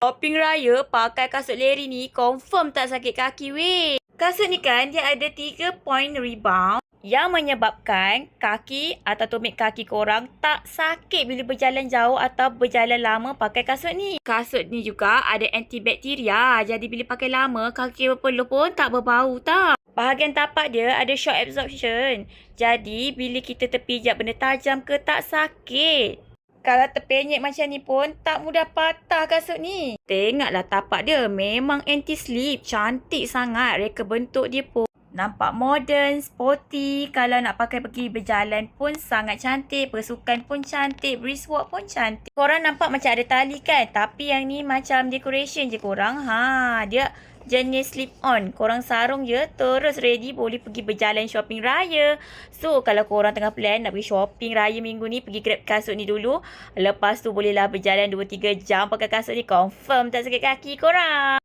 Shopping raya pakai kasut Larry ni confirm tak sakit kaki weh. Kasut ni kan dia ada 3 point rebound yang menyebabkan kaki atau tumit kaki korang tak sakit bila berjalan jauh atau berjalan lama pakai kasut ni. Kasut ni juga ada antibakteria, jadi bila pakai lama kaki berpeluh pun tak berbau tau. Bahagian tapak dia ada shock absorption, jadi bila kita terpijak benda tajam ke tak sakit. Kalau terpenyek macam ni pun tak mudah patah kasut ni. Tengoklah tapak dia, memang anti-slip, cantik sangat. Reka bentuk dia pun nampak moden, sporty. Kalau nak pakai pergi berjalan pun sangat cantik. Persukan pun cantik, brisk walk pun cantik. Korang nampak macam ada tali kan? Tapi yang ni macam decoration je korang. Dia jenis slip on. Korang sarung je, terus ready boleh pergi berjalan shopping raya. So, kalau korang tengah plan nak pergi shopping raya minggu ni, pergi grab kasut ni dulu. Lepas tu bolehlah berjalan 2-3 jam pakai kasut ni. Confirm tak sakit kaki korang.